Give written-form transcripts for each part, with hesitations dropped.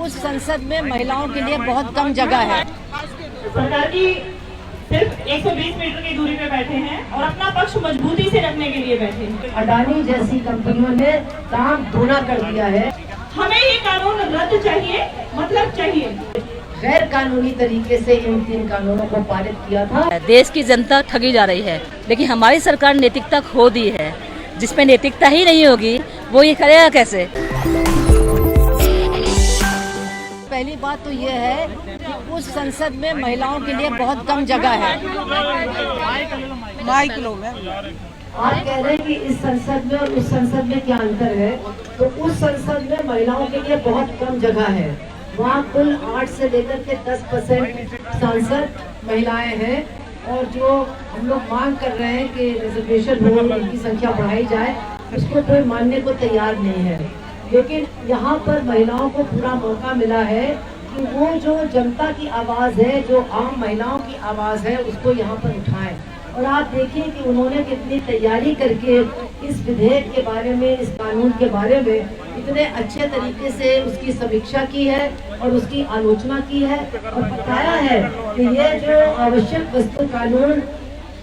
उस संसद में महिलाओं के लिए बहुत कम जगह है। सरकार की सिर्फ 120 मीटर की दूरी पे बैठे हैं और अपना पक्ष मजबूती से रखने के लिए बैठे हैं। अडानी जैसी कंपनियों ने काम धोना कर दिया है। हमें ये कानून रद्द चाहिए, मतलब चाहिए। गैर कानूनी तरीके से इन 3 कानूनों को पारित किया था। देश की जनता ठगी जा रही है, लेकिन हमारी सरकार नैतिकता खो दी है। जिसमें नैतिकता ही नहीं होगी वो ये करेगा कैसे। पहली बात तो ये है कि उस संसद में महिलाओं के लिए बहुत कम जगह है। आप कह रहे हैं कि इस संसद में और उस संसद में क्या अंतर है? तो उस संसद में महिलाओं के लिए बहुत कम जगह है। वहाँ कुल 8 से लेकर के 10% सांसद महिलाएं हैं और जो हम लोग मांग कर रहे हैं कि रिजर्वेशन हो, उनकी संख्या बढ़ाई जाए, उसको कोई मानने को तैयार नहीं है। लेकिन यहाँ पर महिलाओं को पूरा मौका मिला है कि वो जो जनता की आवाज़ है, जो आम महिलाओं की आवाज़ है, उसको यहाँ पर उठाएं। और आप देखिए कि उन्होंने कितनी तैयारी करके इस विधेयक के बारे में, इस कानून के बारे में इतने अच्छे तरीके से उसकी समीक्षा की है और उसकी आलोचना की है और बताया है कि ये जो आवश्यक वस्तु कानून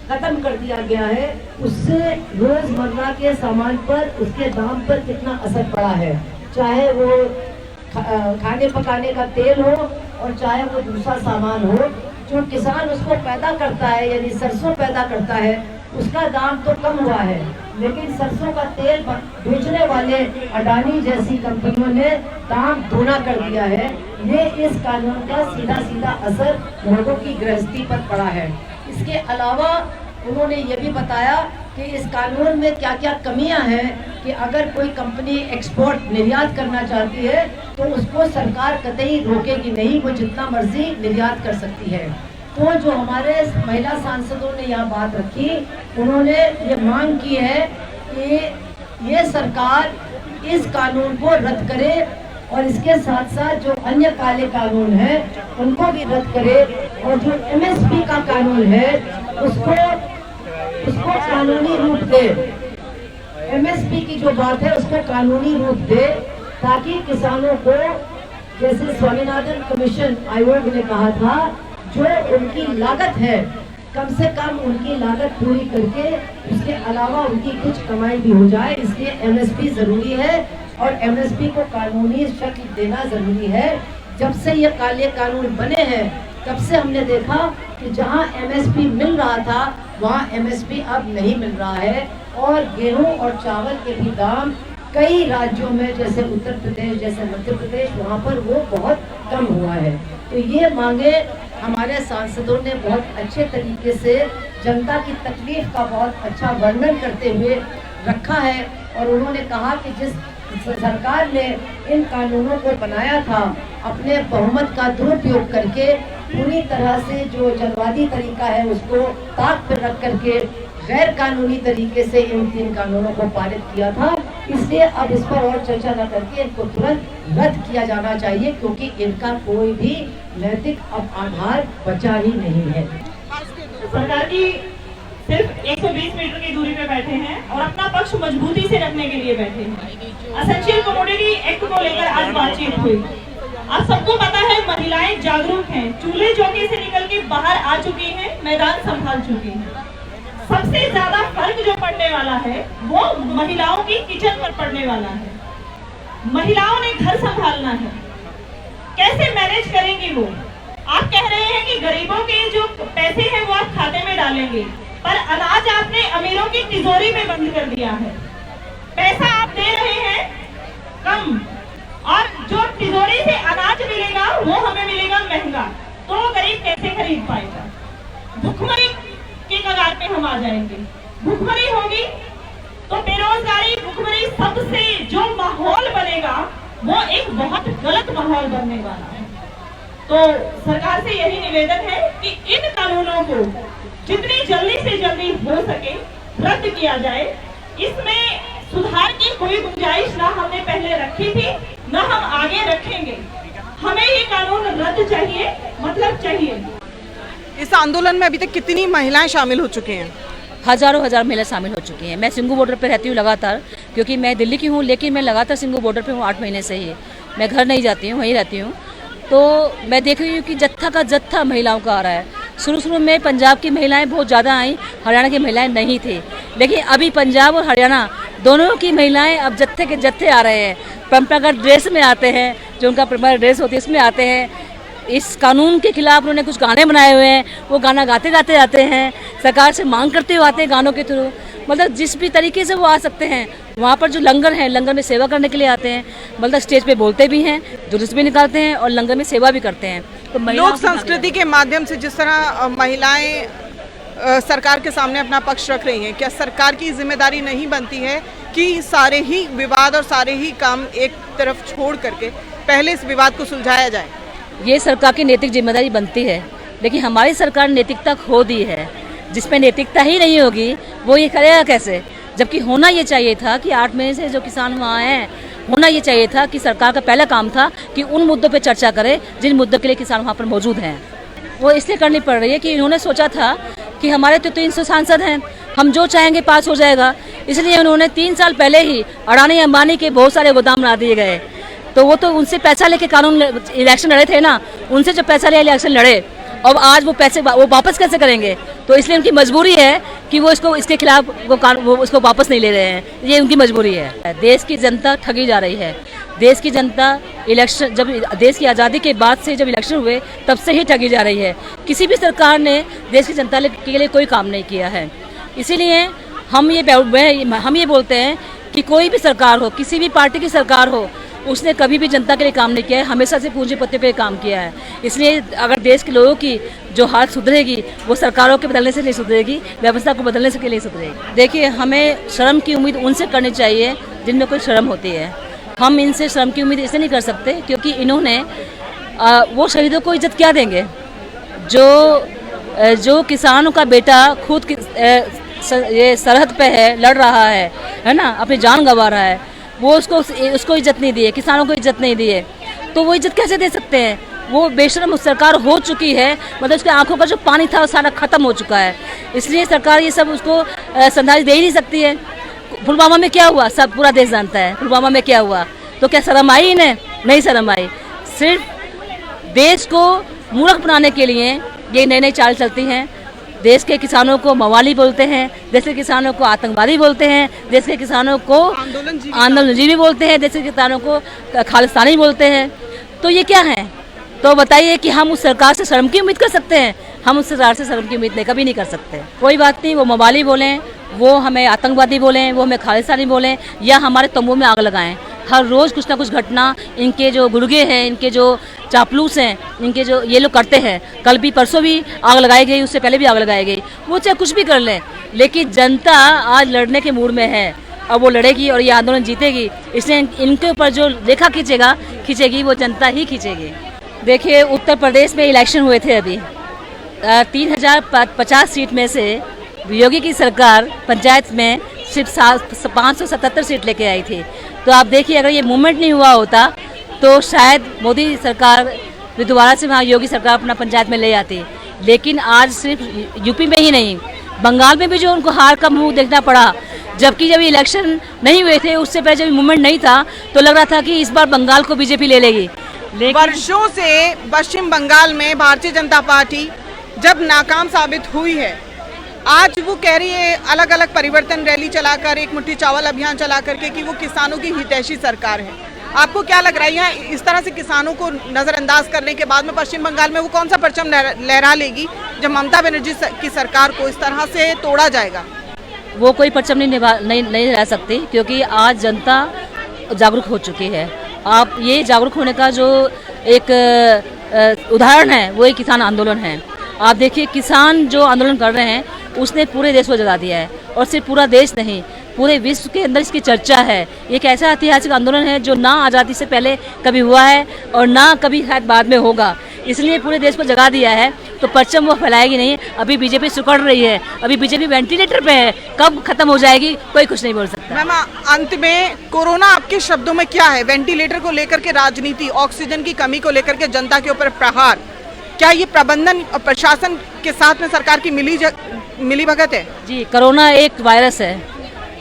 खत्म कर दिया गया है, उससे रोजमर्रा के सामान पर, उसके दाम पर कितना असर पड़ा है। चाहे वो खाने पकाने का तेल हो और चाहे वो दूसरा सामान हो, जो किसान उसको पैदा करता है, यानी सरसों पैदा करता है, उसका दाम तो कम हुआ है, लेकिन सरसों का तेल बेचने वाले अडानी जैसी कंपनियों ने दाम दोगुना कर दिया है। ये इस कानून का सीधा सीधा असर लोगों की गृहस्थी पर पड़ा है। इसके अलावा उन्होंने ये भी बताया कि इस कानून में क्या क्या कमियां हैं कि अगर कोई कंपनी एक्सपोर्ट निर्यात करना चाहती है तो उसको सरकार कतई रोकेगी नहीं, वो जितना मर्जी निर्यात कर सकती है। तो जो हमारे महिला सांसदों ने यहाँ बात रखी, उन्होंने ये मांग की है कि ये सरकार इस कानून को रद्द करे और इसके साथ साथ जो अन्य काले कानून हैं उनको भी रद्द करे और जो MSP का कानून है उसको कानूनी रूप दे। MSP की जो बात है उसको कानूनी रूप दे, ताकि किसानों को, जैसे स्वामीनाथन कमीशन आयोग ने कहा था, जो उनकी लागत है कम से कम उनकी लागत पूरी करके उसके अलावा उनकी कुछ कमाई भी हो जाए। इसलिए MSP जरूरी है और MSP को कानूनी शक्ल देना जरूरी है। जब से ये काले कानून बने हैं तब से हमने देखा कि जहां MSP मिल रहा था वहां MSP अब नहीं मिल रहा है और गेहूं और चावल के भी दाम कई राज्यों में, जैसे उत्तर प्रदेश, जैसे मध्य प्रदेश, वहां पर वो बहुत कम हुआ है। तो ये मांगे हमारे सांसदों ने बहुत अच्छे तरीके से जनता की तकलीफ का बहुत अच्छा वर्णन करते हुए रखा है और उन्होंने कहा कि जिस सरकार ने इन कानूनों को बनाया था अपने बहुमत का दुरुपयोग करके, पूरी तरह से जो जनवादी तरीका है उसको ताक पर रख करके गैर कानूनी तरीके से इन 3 कानूनों को पारित किया था। इसलिए अब इस पर और चर्चा न करके इनको तुरंत रद्द किया जाना चाहिए, क्योंकि इनका कोई भी नैतिक अब आधार बचा ही नहीं है। सरकार की सिर्फ 120 मीटर की दूरी पे बैठे हैं और अपना पक्ष मजबूती से रखने के लिए बैठे हैं। एसेंशियल कमोडिटी एक्ट को लेकर आज बातचीत हुई। आप सबको पता है महिलाएं जागरूक हैं, चूल्हे चौके से निकल के बाहर आ चुकी हैं, मैदान संभाल चुकी हैं। सबसे ज्यादा फर्क जो पड़ने वाला है वो महिलाओं की किचन पर पड़ने वाला है। महिलाओं ने घर संभालना है, कैसे मैनेज करेंगी वो? आप कह रहे हैं कि गरीबों के जो पैसे हैं वो आप खाते में डालेंगे, पर अनाज आपने अमीरों की तिजोरी में बंद कर दिया है। पैसा आप दे रहे हैं कम और जो तिजोरी से अनाज मिलेगा वो हमें मिलेगा महंगा, तो गरीब कैसे खरीद पाएगा? भुखमरी के कगार पे हम आ जाएंगे। भुखमरी होगी तो बेरोजगारी, भुखमरी, सबसे जो माहौल बनेगा वो एक बहुत गलत माहौल बनने वाला है। तो सरकार से यही निवेदन है कि इन कानूनों को जितनी जल्दी से जल्दी हो सके रद्द किया जाए। इसमें सुधार की कोई गुंजाइश ना हमने पहले रखी थी, ना हम आगे रखेंगे। हमें ये कानून रद्द चाहिए, मतलब चाहिए। इस आंदोलन में अभी तक कितनी महिलाएं शामिल हो चुकी हैं? हजारों महिलाएं शामिल हो चुकी हैं। मैं सिंगू बॉर्डर पर रहती हूँ लगातार, क्योंकि मैं दिल्ली की हूँ, लेकिन मैं लगातार सिंगू बॉर्डर पे हूँ 8 महीने से ही। मैं घर नहीं जाती हूँ, वहीं रहती हूँ, तो मैं देख रही हूँ कि जत्था का जत्था महिलाओं का आ रहा है। शुरू में पंजाब की महिलाएं बहुत ज़्यादा आई, हरियाणा की महिलाएं नहीं थी, लेकिन अभी पंजाब और हरियाणा दोनों की महिलाएं अब जत्थे के जत्थे आ रहे हैं। परंपरागत ड्रेस में आते हैं, जो उनका परंपरागत ड्रेस होती है इसमें आते हैं। इस कानून के खिलाफ उन्होंने कुछ गाने बनाए हुए हैं, वो गाना गाते गाते आते हैं, सरकार से मांग करते हुए आते हैं गानों के थ्रू। मतलब जिस भी तरीके से वो आ सकते हैं। वहाँ पर जो लंगर है, लंगर में सेवा करने के लिए आते हैं, मतलब स्टेज पे बोलते भी हैं, जुलूस भी निकालते हैं और लंगर में सेवा भी करते हैं। तो लोक संस्कृति के माध्यम से जिस तरह महिलाएं सरकार के सामने अपना पक्ष रख रही हैं, क्या सरकार की जिम्मेदारी नहीं बनती है कि सारे ही विवाद और सारे ही काम एक तरफ छोड़ करके पहले इस विवाद को सुलझाया जाए? ये सरकार की नैतिक जिम्मेदारी बनती है, लेकिन हमारी सरकार नैतिकता खो दी है। जिसमें नैतिकता ही नहीं होगी वो ये करेगा कैसे? जबकि होना ये चाहिए था कि 8 महीने से जो किसान वहाँ हैं, होना ये चाहिए था कि सरकार का पहला काम था कि उन मुद्दों पे चर्चा करे जिन मुद्दों के लिए किसान वहाँ पर मौजूद हैं। वो इसलिए करनी पड़ रही है कि इन्होंने सोचा था कि हमारे तो 300 सांसद हैं, हम जो चाहेंगे पास हो जाएगा, इसलिए उन्होंने 3 साल पहले ही अडानी अंबानी के बहुत सारे गोदाम बना दिए गए। तो वो तो उनसे पैसा लेके कानून इलेक्शन लड़े थे ना, उनसे जो पैसा ले इलेक्शन लड़े, अब आज वो पैसे वो वापस कैसे करेंगे? तो इसलिए उनकी मजबूरी है कि वो इसके खिलाफ वो उसको वापस नहीं ले रहे हैं, ये उनकी मजबूरी है। देश की जनता ठगी जा रही है। देश की जनता इलेक्शन, जब देश की आज़ादी के बाद से जब इलेक्शन हुए तब से ही ठगी जा रही है। किसी भी सरकार ने देश की जनता के लिए कोई काम नहीं किया है। इसीलिए हम ये बोलते हैं कि कोई भी सरकार हो, किसी भी पार्टी की सरकार हो, उसने कभी भी जनता के लिए काम नहीं किया है, हमेशा से पूंजीपति पे काम किया है। इसलिए अगर देश के लोगों की जो हालत सुधरेगी वो सरकारों के बदलने से नहीं सुधरेगी, व्यवस्था को बदलने से के लिए सुधरेगी। देखिए, हमें शर्म की उम्मीद उनसे करनी चाहिए जिनमें कोई शर्म होती है। हम इनसे शर्म की उम्मीद इसलिए नहीं कर सकते क्योंकि इन्होंने वो शहीदों को इज्जत क्या देंगे जो किसानों का बेटा खुद ये सरहद पे है, लड़ रहा है ना, अपनी जान गंवा रहा है, वो उसको इज्जत नहीं दिए, किसानों को इज्जत नहीं दिए, तो वो इज्जत कैसे दे सकते हैं? वो बेशर्म सरकार हो चुकी है, मतलब उसके आंखों का जो पानी था वो सारा खत्म हो चुका है। इसलिए सरकार ये सब उसको श्रद्धांजलि दे ही नहीं सकती है। पुलवामा में क्या हुआ सब पूरा देश जानता है। पुलवामा में क्या हुआ, तो क्या शर्म आई इन्हें? नहीं शर्म आई। सिर्फ देश को मूर्ख बनाने के लिए ये नई नई चाल चलती हैं। देश के किसानों को मवाली बोलते हैं, देश के किसानों को आतंकवादी बोलते हैं, देश के किसानों को आंदोलनजीवी बोलते हैं, देश के किसानों को खालिस्तानी बोलते हैं। तो ये क्या है? तो बताइए कि हम उस सरकार से शर्म की उम्मीद कर सकते हैं? हम उस सरकार से शर्म की उम्मीद कभी नहीं कर सकते। कोई बात नहीं, वो मवाली बोलें, वो हमें आतंकवादी बोलें, वो हमें खालिस्तानी बोलें, या हमारे तंबू में आग लगाएं। हर रोज़ कुछ ना कुछ घटना इनके जो गुर्गे हैं, इनके जो चापलूस हैं, इनके जो ये लोग करते हैं। कल भी परसों भी आग लगाई गई, उससे पहले भी आग लगाई गई। वो चाहे कुछ भी कर लें, लेकिन जनता आज लड़ने के मूड में है। अब वो लड़ेगी और ये आंदोलन जीतेगी। इसलिए इनके ऊपर जो रेखा खींचेगी वो जनता ही खींचेगी। देखिए, उत्तर प्रदेश में इलेक्शन हुए थे अभी, 3050 सीट में से योगी की सरकार पंचायत में सिर्फ 577 सीट लेके आई थी। तो आप देखिए, अगर ये मूवमेंट नहीं हुआ होता तो शायद मोदी सरकार दोबारा से वहाँ योगी सरकार अपना पंचायत में ले आती। लेकिन आज सिर्फ यूपी में ही नहीं, बंगाल में भी जो उनको हार का मुंह देखना पड़ा, जबकि जब इलेक्शन नहीं हुए थे उससे पहले जब मूवमेंट नहीं था तो लग रहा था कि इस बार बंगाल को बीजेपी ले लेगी। वर्षों से पश्चिम बंगाल में भारतीय जनता पार्टी जब नाकाम साबित हुई है, आज वो कह रही है अलग अलग परिवर्तन रैली चलाकर, एक मुट्ठी चावल अभियान चला करके कि वो किसानों की हितैषी सरकार है। आपको क्या लग रहा है, इस तरह से किसानों को नजरअंदाज करने के बाद में पश्चिम बंगाल में वो कौन सा परचम लहरा लेगी जब ममता बनर्जी की सरकार को इस तरह से तोड़ा जाएगा? वो कोई परचम नहीं रह सकती, क्योंकि आज जनता जागरूक हो चुकी है। आप ये जागरूक होने का जो एक उदाहरण है वो एक किसान आंदोलन है। आप देखिए, किसान जो आंदोलन कर रहे हैं उसने पूरे देश को जगा दिया है, और सिर्फ पूरा देश नहीं, पूरे विश्व के अंदर इसकी चर्चा है। एक ऐसा ऐतिहासिक आंदोलन है जो ना आज़ादी से पहले कभी हुआ है और ना कभी शायद बाद में होगा, इसलिए पूरे देश को जगा दिया है। तो परचम वो फैलाएगी नहीं। अभी बीजेपी सुकड़ रही है, अभी बीजेपी वेंटिलेटर पे है, कब खत्म हो जाएगी कोई कुछ नहीं बोल सकता। मैम, अंत में कोरोना आपके शब्दों में क्या है? वेंटिलेटर को लेकर के राजनीति, ऑक्सीजन की कमी को लेकर के जनता के ऊपर प्रहार, क्या ये प्रबंधन और प्रशासन के साथ में सरकार की मिली भगत है? जी, कोरोना एक वायरस है,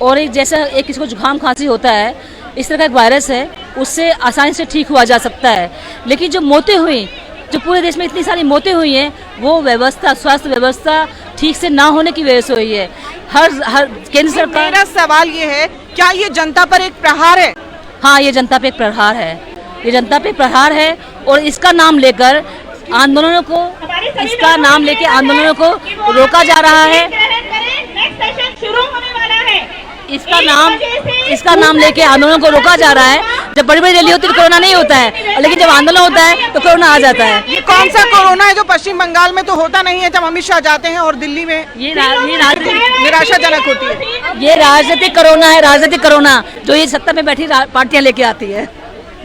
और एक जैसा एक किसी को जुकाम खांसी होता है, इस तरह का एक वायरस है। उससे आसानी से ठीक हुआ जा सकता है। लेकिन जो मौतें हुई, जो पूरे देश में इतनी सारी मौतें हुई हैं, वो व्यवस्था, स्वास्थ्य व्यवस्था ठीक से ना होने की वजह से हुई है। हर केंद्र सरकार। मेरा सवाल ये है, क्या ये जनता पर एक प्रहार है? हाँ, ये जनता पे एक प्रहार है, ये जनता पे प्रहार है। और इसका नाम लेकर आंदोलनों को, इसका नाम लेके आंदोलनों को रोका जा रहा है। नेक्स्ट सेशन शुरू होने वाला है। इसका नाम लेके आंदोलनों को रोका जा रहा है। जब बड़ी बड़ी रैली होती है तो कोरोना नहीं होता है, लेकिन जब आंदोलन होता है तो कोरोना आ जाता है। ये कौन सा कोरोना है जो पश्चिम बंगाल में तो होता नहीं है जब अमित शाह जाते हैं, और दिल्ली में ये निराशाजनक होती है? ये राजनीतिक कोरोना है, राजनीतिक कोरोना जो ये सत्ता में बैठी पार्टियां लेके आती है।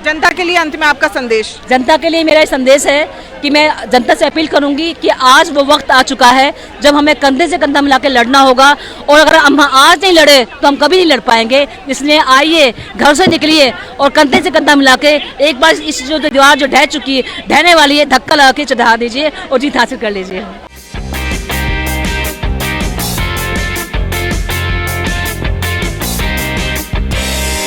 जनता के लिए अंत में आपका संदेश? जनता के लिए मेरा संदेश है कि मैं जनता से अपील करूंगी कि आज वो वक्त आ चुका है जब हमें कंधे से कंधा मिला के लड़ना होगा, और अगर हम आज नहीं लड़े तो हम कभी नहीं लड़ पाएंगे। इसलिए आइए, घर से निकलिए और कंधे से कंधा मिला के एक बार इस जो दीवार जो ढह चुकी है, ढहने वाली है, धक्का लगा के चढ़ा दीजिए और जीत हासिल कर लीजिए।